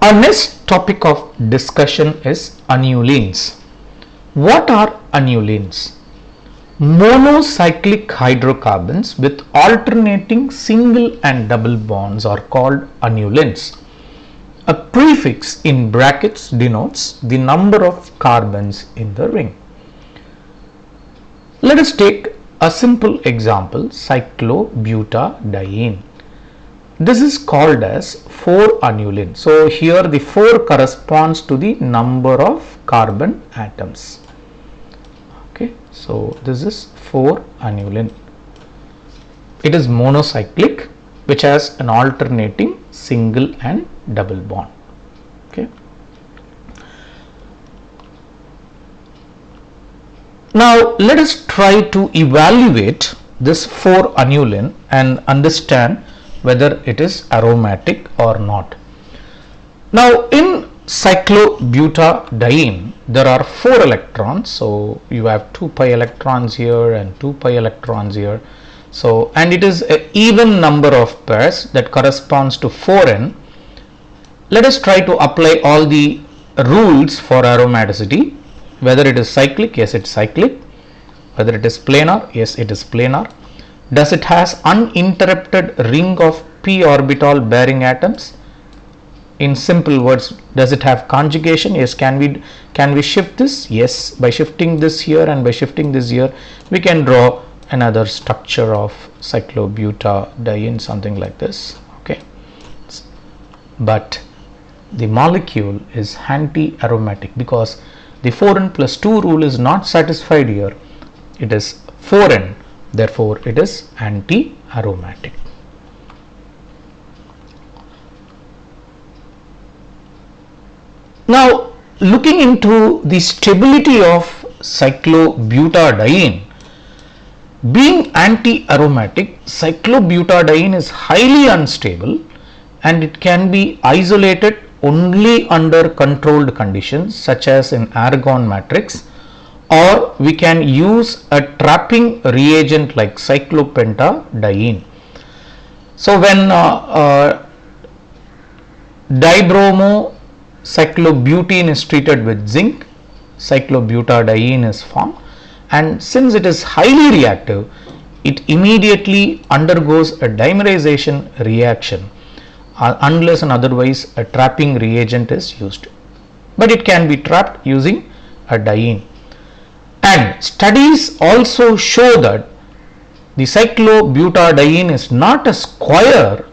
Our next topic of discussion is annulenes. What are annulenes? Monocyclic hydrocarbons with alternating single and double bonds are called annulenes. A prefix in brackets denotes the number of carbons in the ring. Let us take a simple example, cyclobutadiene. This is called as 4-annulene. So here the 4 corresponds to the number of carbon atoms. Okay, so this is 4-annulene. It is monocyclic, which has an alternating single and double bond. Okay. Now let us try to evaluate this 4-annulene and understand whether it is aromatic or not. Now in cyclobutadiene there are 4 electrons, so you have 2 pi electrons here and 2 pi electrons here. So and it is an even number of pairs that corresponds to 4n. Let us try to apply all the rules for aromaticity. Whether it is cyclic, yes, it's cyclic. Whether it is planar, yes, it is planar. Does it has uninterrupted ring of p orbital bearing atoms? In simple words, does it have conjugation? Yes. Can we shift this? Yes. By shifting this here and by shifting this here, we can draw another structure of cyclobutadiene, something like this. Okay. But the molecule is anti-aromatic because the 4n plus 2 rule is not satisfied here. It is 4n, therefore it is anti-aromatic. Now looking into the stability of cyclobutadiene, being anti-aromatic, cyclobutadiene is highly unstable and it can be isolated only under controlled conditions such as in argon matrix, or we can use a trapping reagent like cyclopentadiene. So when dibromocyclobutene is treated with zinc, cyclobutadiene is formed, and since it is highly reactive, it immediately undergoes a dimerization reaction unless and otherwise a trapping reagent is used, but it can be trapped using a diene. And studies also show that the cyclobutadiene is not a square,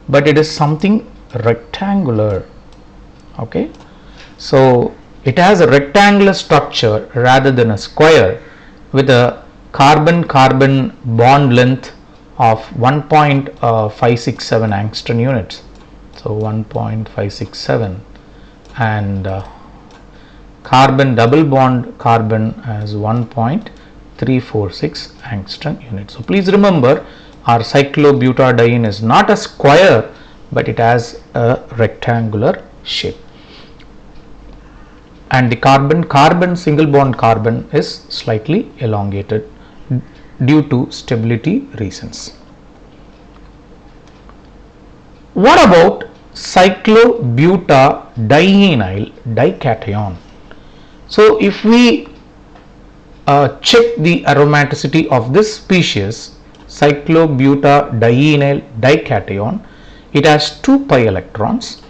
but it is something rectangular. Okay, so it has a rectangular structure rather than a square with a carbon-carbon bond length of 1.567 angstrom units. So 1.567 and carbon double bond carbon as 1.346 angstrom units. So please remember, our cyclobutadiene is not a square, but it has a rectangular shape. And the carbon-carbon single bond carbon is slightly elongated due to stability reasons. What about cyclobutadienyl dication? So if we check the aromaticity of this species, cyclobutadienyl dication, it has 2 pi electrons,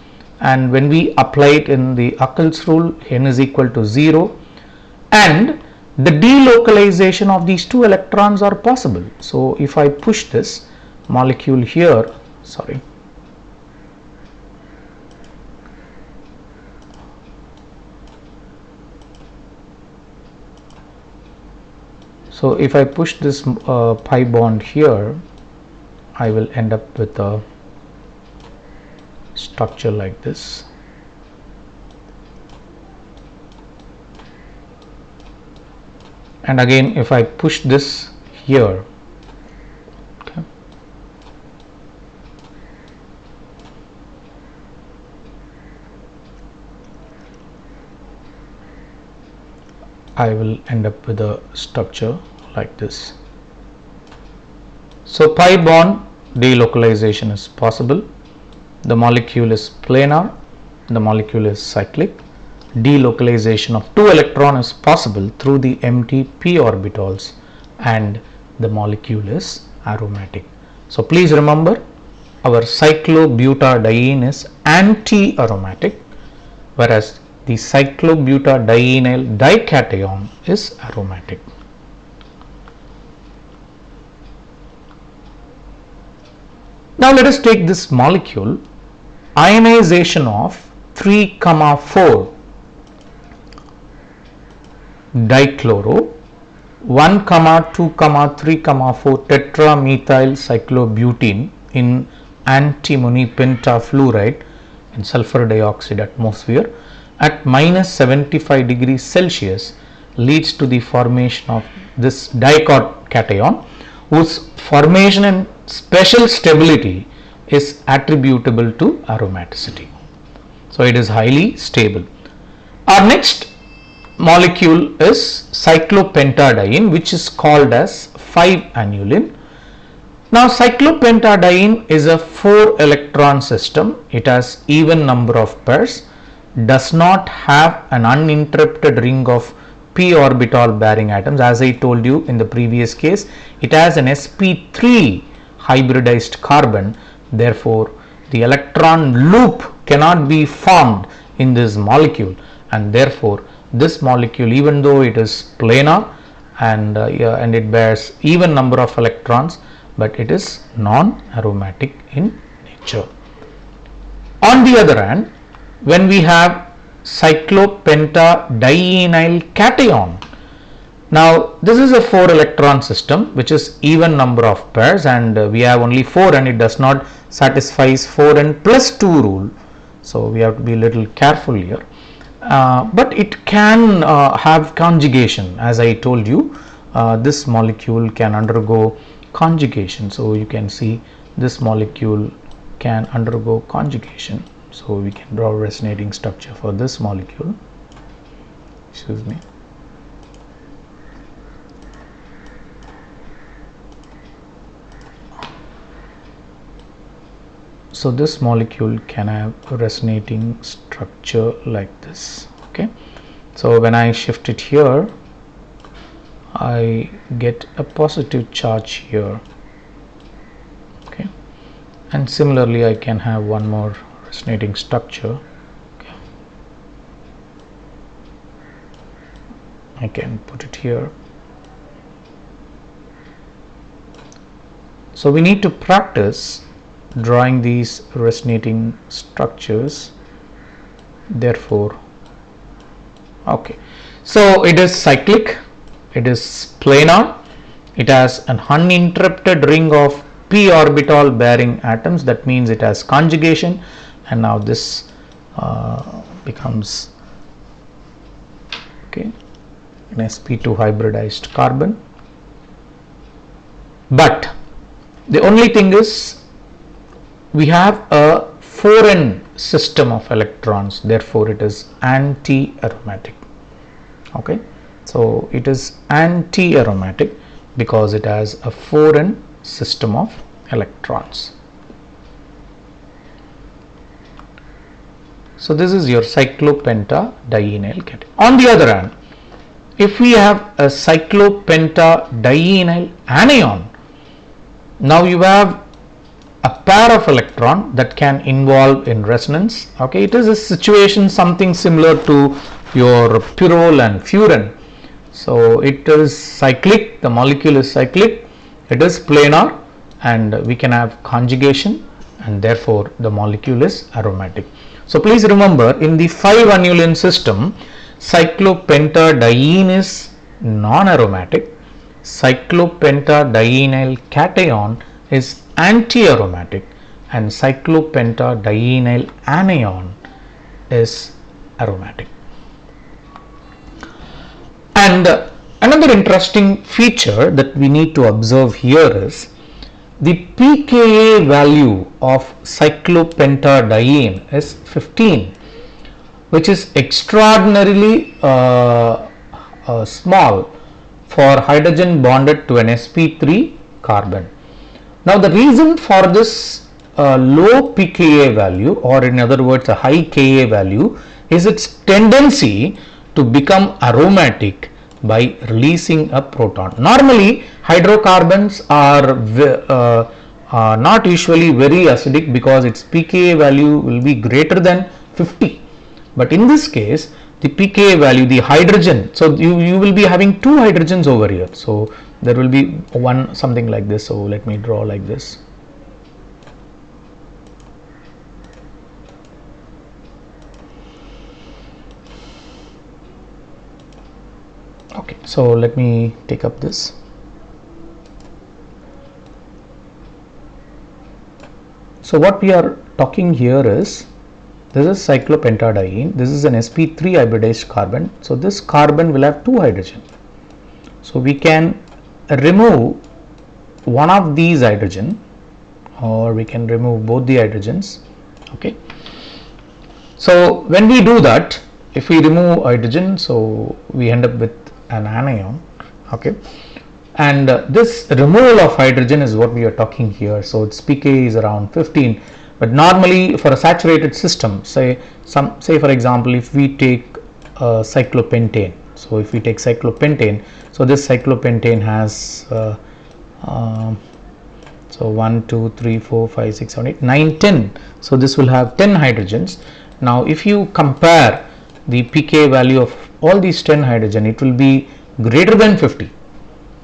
and when we apply it in the Huckel's rule, n is equal to 0, and the delocalization of these 2 electrons are possible. So if I push this molecule here, sorry, so if I push this pi bond here, I will end up with a structure like this. And again, if I push this here, okay, I will end up with a structure like this. So pi bond delocalization is possible. The molecule is planar the molecule is cyclic. Delocalization of 2 electron is possible through the empty p orbitals, and the molecule is aromatic. So please remember, our cyclobutadiene is anti-aromatic, whereas the cyclobutadienyl dication is aromatic. Now let us take this molecule, ionization of 3,4 dichloro 1,2,3,4 tetramethyl cyclobutene in antimony pentafluoride and sulfur dioxide atmosphere at -75 degrees Celsius leads to the formation of this dication, whose formation and special stability is attributable to aromaticity. So it is highly stable. Our next molecule is cyclopentadiene, which is called as 5-annuline. Now cyclopentadiene is a 4 electron system. It has even number of pairs, does not have an uninterrupted ring of p orbital bearing atoms. As I told you in the previous case, it has an sp3 hybridized carbon. Therefore the electron loop cannot be formed in this molecule, and therefore this molecule, even though it is planar and it bears even number of electrons, but it is non-aromatic in nature. On the other hand, when we have cyclopentadienyl cation, now this is a 4 electron system which is even number of pairs, and we have only 4 and it does not satisfy 4n plus 2 rule. So we have to be a little careful here. But it can have conjugation. As I told you, this molecule can undergo conjugation. So you can see this molecule can undergo conjugation. So we can draw a resonating structure for this molecule. Excuse me. So this molecule can have a resonating structure like this. Okay, so when I shift it here, I get a positive charge here. Okay, and similarly I can have one more resonating structure. Okay, I can put it here. So we need to practice drawing these resonating structures. Therefore, okay, so it is cyclic, it is planar, it has an uninterrupted ring of p orbital bearing atoms. That means it has conjugation, and now this becomes okay an sp2 hybridized carbon. But the only thing is, we have a 4n system of electrons, therefore it is anti-aromatic. Okay, so it is anti-aromatic because it has a 4n system of electrons. So this is your cyclopentadienyl cation. On the other hand, if we have a cyclopentadienyl anion, now you have a pair of electron that can involve in resonance. Okay, it is a situation something similar to your pyrrole and furan. So it is cyclic, the molecule is cyclic, it is planar, and we can have conjugation, and therefore the molecule is aromatic. So please remember, in the 5-annuline system, cyclopentadiene is non-aromatic, cyclopentadienyl cation is anti-aromatic, and cyclopentadienyl anion is aromatic. And another interesting feature that we need to observe here is the pKa value of cyclopentadiene is 15, which is extraordinarily small for hydrogen bonded to an sp3 carbon. Now the reason for this low pKa value, or in other words a high Ka value, is its tendency to become aromatic by releasing a proton. Normally hydrocarbons are not usually very acidic because its pKa value will be greater than 50, but in this case the pKa value, the hydrogen, so you will be having two hydrogens over here, so there will be one something like this. So let me draw like this. Okay, so let me take up this. So what we are talking here is, this is cyclopentadiene, this is an sp3 hybridized carbon, so this carbon will have two hydrogen. So we can remove one of these hydrogen, or we can remove both the hydrogens. Okay, so when we do that, if we remove hydrogen, so we end up with an anion. Okay, and this removal of hydrogen is what we are talking here. So its pKa is around 15, but normally for a saturated system, say for example if we take cyclopentane, so if we take cyclopentane, so this cyclopentane has so 1 2 3 4 5 6 7 8 9 10, so this will have 10 hydrogens. Now if you compare the pKa value of all these 10 hydrogen, it will be greater than 50,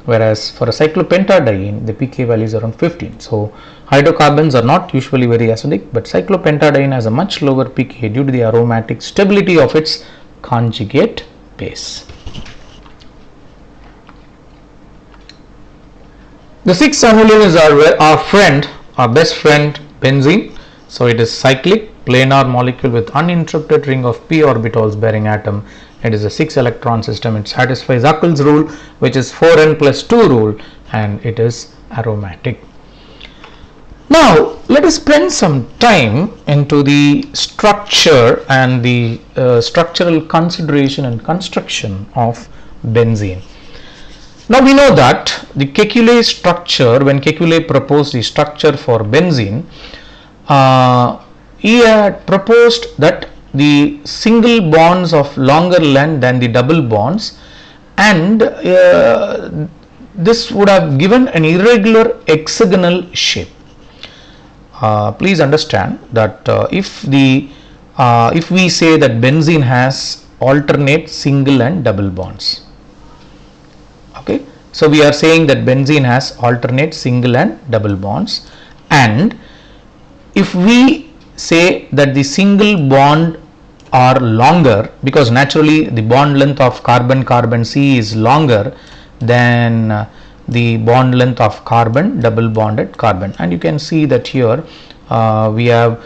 whereas for a cyclopentadiene the pKa value is around 15. So hydrocarbons are not usually very acidic, but cyclopentadiene has a much lower pKa due to the aromatic stability of its conjugate base. The sixth aniline is our friend, our best friend, benzene. So it is cyclic, planar molecule with uninterrupted ring of p orbitals bearing atom. It is a 6 electron system. It satisfies Huckel's rule, which is 4n plus 2 rule, and it is aromatic. Now let us spend some time into the structure and the structural consideration and construction of benzene. Now we know that the Kekulé structure, when Kekulé proposed the structure for benzene, he had proposed that the single bonds of longer length than the double bonds, and this would have given an irregular hexagonal shape. Please understand that if we say that benzene has alternate single and double bonds, okay, so we are saying that benzene has alternate single and double bonds, and if we say that the single bond are longer, because naturally the bond length of carbon C is longer than the bond length of carbon double bonded carbon, and you can see that here we have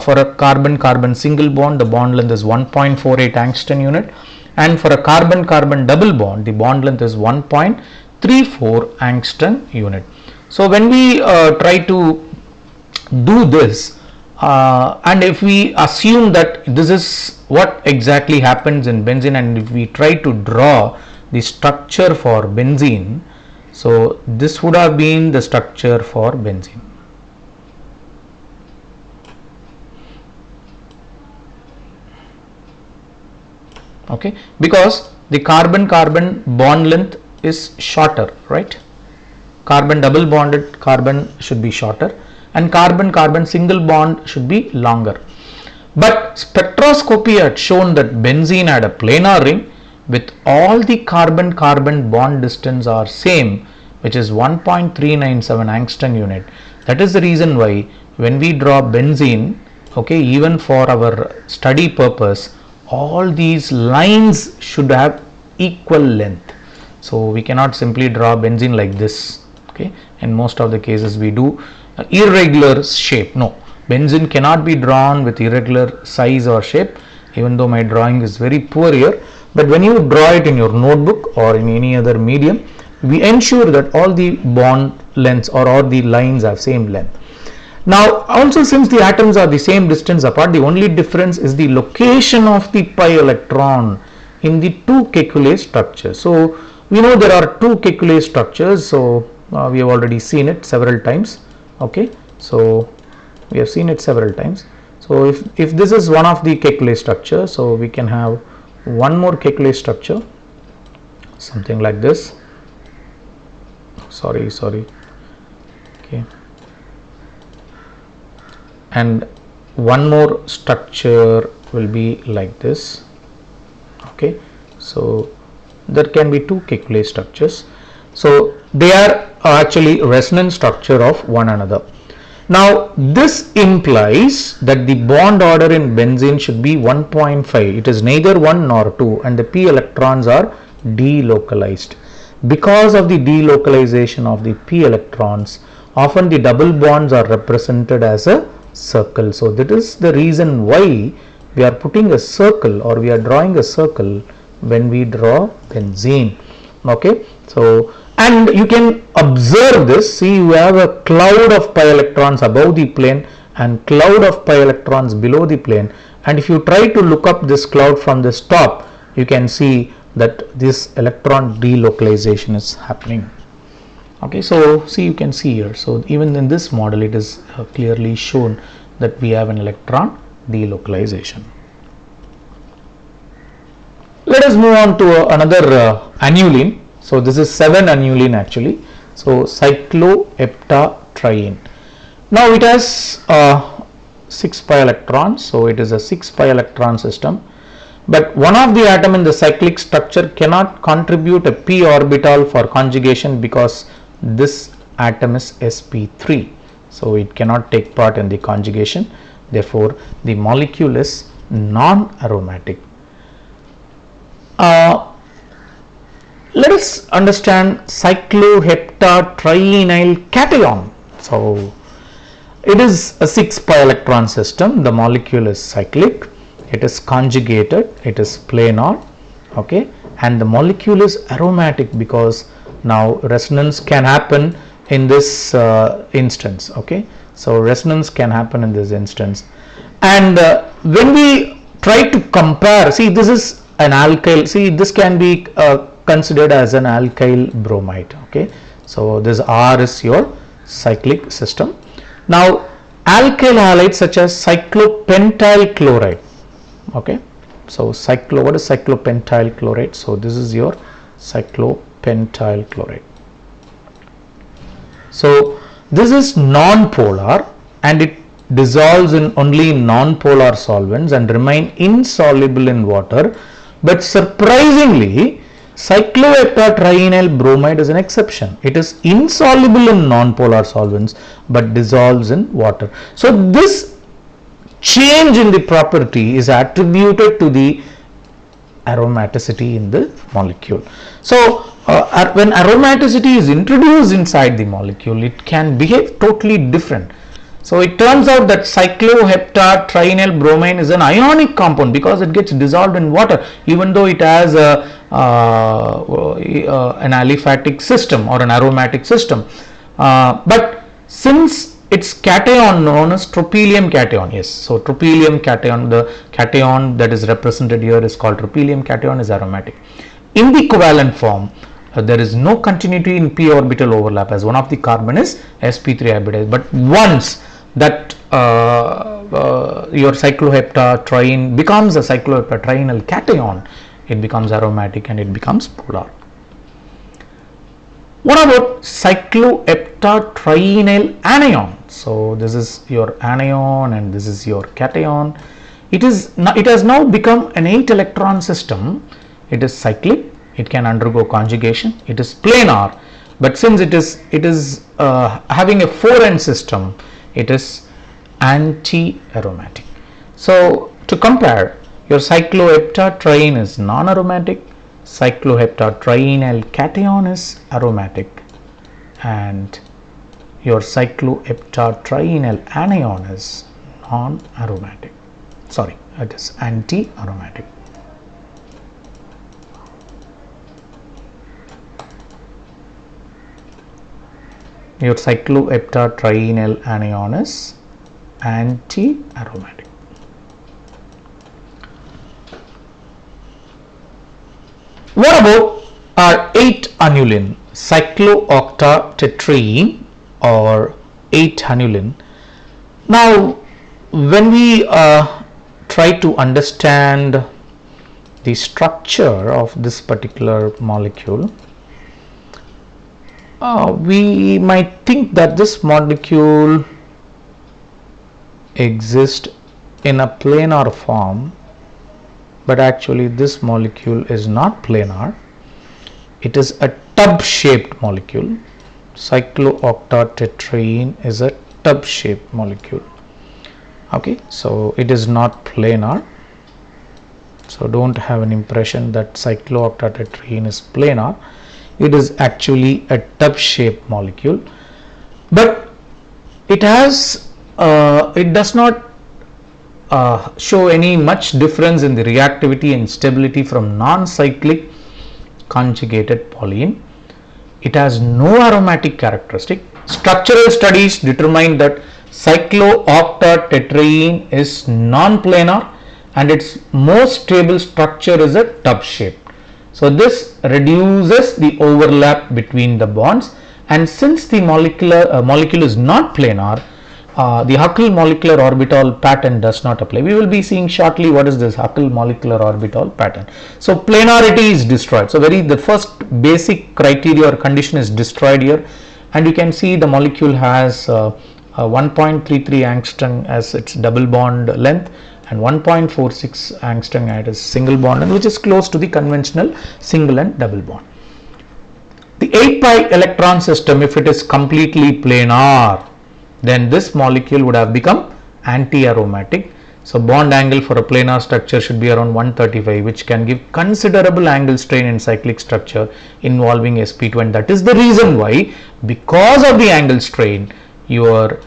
for a carbon single bond the bond length is 1.48 angstrom unit, and for a carbon double bond the bond length is 1.34 angstrom unit. So when we try to do this, and if we assume that this is what exactly happens in benzene, and if we try to draw the structure for benzene, so this would have been the structure for benzene. Okay, because the carbon bond length is shorter, right? Carbon double bonded carbon should be shorter, and carbon single bond should be longer. But spectroscopy had shown that benzene had a planar ring with all the carbon bond distance are same, which is 1.397 angstrom unit. That is the reason why when we draw benzene, okay, even for our study purpose, all these lines should have equal length. So we cannot simply draw benzene like this. Okay, in most of the cases we do irregular shape. No, benzene cannot be drawn with irregular size or shape, even though my drawing is very poor here. But when you draw it in your notebook or in any other medium, we ensure that all the bond lengths or all the lines have same length. Now also, since the atoms are the same distance apart, the only difference is the location of the pi electron in the two Kekulé structures. So we know there are two Kekulé structures, so we have already seen it several times. Okay, so We have seen it several times. So if this is one of the Kekulé structure, so we can have one more Kekulé structure, something like this. Sorry. Okay. And one more structure will be like this. Okay. So there can be two Kekulé structures. So they are actually resonance structure of one another. Now this implies that the bond order in benzene should be 1.5. It is neither 1 nor 2, and the p electrons are delocalized. Because of the delocalization of the p electrons, often the double bonds are represented as a circle. So that is the reason why we are putting a circle, or we are drawing a circle when we draw benzene. Okay, so and you can observe this. See, you have a cloud of pi electrons above the plane and cloud of pi electrons below the plane, and if you try to look up this cloud from this top, you can see that this electron delocalization is happening. Okay, so see, you can see here, so even in this model it is clearly shown that we have an electron delocalization. Let us move on to another aniline. So this is 7-aniline actually. So cycloheptatriene. Now it has 6 pi electrons, so it is a 6 pi electron system. But one of the atom in the cyclic structure cannot contribute a p orbital for conjugation because this atom is sp3. So it cannot take part in the conjugation. Therefore, the molecule is non-aromatic. Let us understand cycloheptatrienyl cation. So it is a 6 pi electron system. The molecule is cyclic. It is conjugated. It is planar. Okay, and the molecule is aromatic because now resonance can happen in this instance. Okay, so resonance can happen in this instance, and when we try to compare, see, this is an alkyl. See, this can be considered as an alkyl bromide. Okay, so this R is your cyclic system. Now alkyl halides such as cyclopentyl chloride. Okay, so what is cyclopentyl chloride? So this is your cyclopentyl chloride. So this is non-polar and it dissolves in only non-polar solvents and remain insoluble in water. But surprisingly, cycloheptatrienyl bromide is an exception. It is insoluble in non-polar solvents but dissolves in water. So this change in the property is attributed to the aromaticity in the molecule. So when aromaticity is introduced inside the molecule, it can behave totally different. So it turns out that cycloheptatrienyl bromine is an ionic compound because it gets dissolved in water, even though it has an aliphatic system or an aromatic system. But since its cation known as tropylium cation, yes, so tropylium cation, the cation that is represented here is called tropylium cation, is aromatic. In the covalent form, there is no continuity in p orbital overlap as one of the carbon is sp3 hybridized. But once that your cycloheptatriene becomes a cycloheptatrienyl cation, it becomes aromatic and it becomes polar. What about cycloheptatrienyl anion? So this is your anion and this is your cation. It has now become an 8 electron system. It is cyclic. It can undergo conjugation. It is planar, but since it is having a 4n system, it is anti-aromatic. So to compare, your cycloheptatriene is non-aromatic, cycloheptatrienyl cation is aromatic, and your cycloheptatrienyl anion is non-aromatic. Sorry, it is anti-aromatic. Your cycloheptatrienyl anion is anti-aromatic. What about our 8-annuline cyclooctatetraene or 8-annuline? Now, when we try to understand the structure of this particular molecule, we might think that this molecule exists in a planar form, but actually this molecule is not planar. It is a tub shaped molecule. Cyclooctatetraene is a tub shaped molecule. Okay, so it is not planar. So don't have an impression that cyclooctatetraene is planar. It is actually a tub shaped molecule, but it has it does not show any much difference in the reactivity and stability from non-cyclic conjugated polyene. It has no aromatic characteristic. Structural studies determine that cyclooctatetraene is non-planar and its most stable structure is a tub shape. So this reduces the overlap between the bonds, and since the molecule is not planar, the Huckel molecular orbital pattern does not apply. We will be seeing shortly what is this Huckel molecular orbital pattern. So planarity is destroyed. So the first basic criteria or condition is destroyed here, and you can see the molecule has 1.33 angstrom as its double bond length and 1.46 angstrom at its single bond length, which is close to the conventional single and double bond. The 8 pi electron system, if it is completely planar, then this molecule would have become anti-aromatic. So bond angle for a planar structure should be around 135, which can give considerable angle strain in cyclic structure involving sp2, and that is the reason why, because of the angle strain, your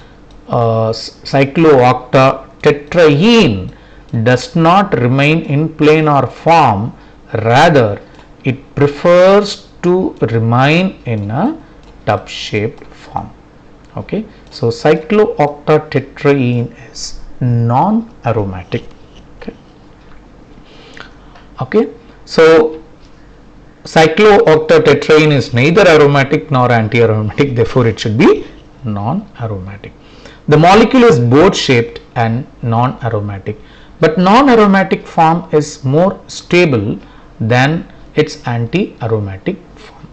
cyclooctatetraene does not remain in planar form, rather it prefers to remain in a tub shaped form. Okay, so cyclooctatetraene is non-aromatic. Okay, so cyclooctatetraene is neither aromatic nor anti-aromatic, therefore it should be non-aromatic. The molecule is boat shaped and non-aromatic, but non-aromatic form is more stable than its anti-aromatic form.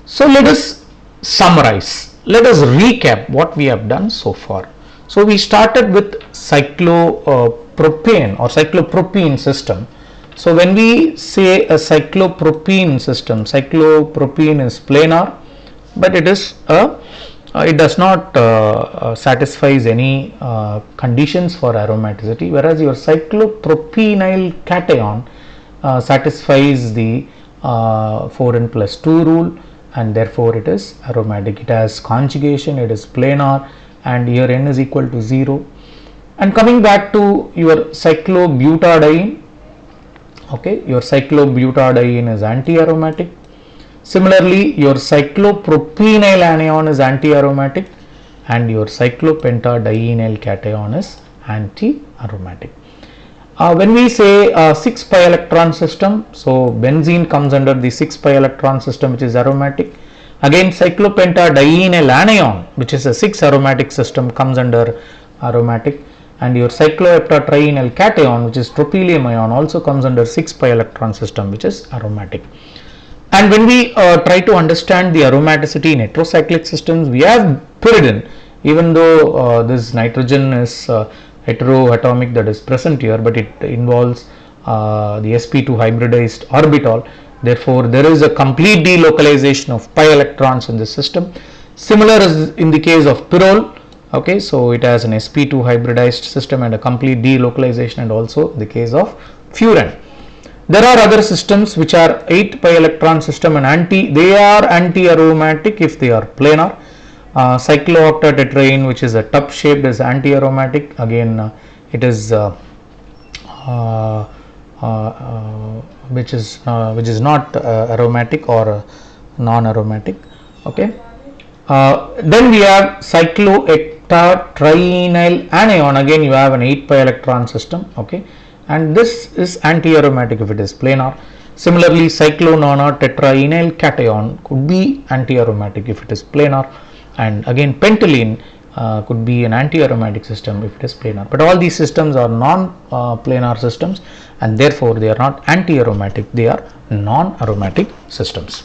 So let us summarize, let us recap what we have done so far. So we started with cyclopropane or cyclopropene system. So when we say a cyclopropene system, cyclopropene is planar, but it is it does not satisfies any conditions for aromaticity, whereas your cyclopropenyl cation satisfies the 4n+2 rule, and therefore it is aromatic. It has conjugation, it is planar, and here n is equal to 0. And coming back to your cyclobutadiene, okay, your cyclobutadiene is anti-aromatic. Similarly, your cyclopropenyl anion is anti-aromatic, and your cyclopentadienyl cation is anti-aromatic. When we say 6 pi electron system, so benzene comes under the 6 pi electron system, which is aromatic. Again, cyclopentadienyl anion, which is a 6 aromatic system, comes under aromatic, and your cycloheptatrienyl cation, which is tropylium ion, also comes under 6 pi electron system, which is aromatic. And when we try to understand the aromaticity in heterocyclic systems, we have pyridine, even though this nitrogen is heteroatomic that is present here, but it involves the sp2 hybridized orbital. Therefore, there is a complete delocalization of pi electrons in this system. Similar as in the case of pyrrole. Okay, so it has an sp2 hybridized system and a complete delocalization, and also the case of furan. There are other systems which are 8 pi electron system, and they are anti-aromatic if they are planar. Cyclooctatetraene, which is a tub shaped, is anti-aromatic. Again, it is which is not aromatic or non-aromatic. Okay. Then we have cycloheptatrienyl anion. Again, you have an 8 pi electron system. Okay, and this is anti-aromatic if it is planar. Similarly, cyclononatetraenyl cation could be anti-aromatic if it is planar. And again, pentylene could be an anti-aromatic system if it is planar. But all these systems are non-planar systems, and therefore they are not anti-aromatic, they are non-aromatic systems.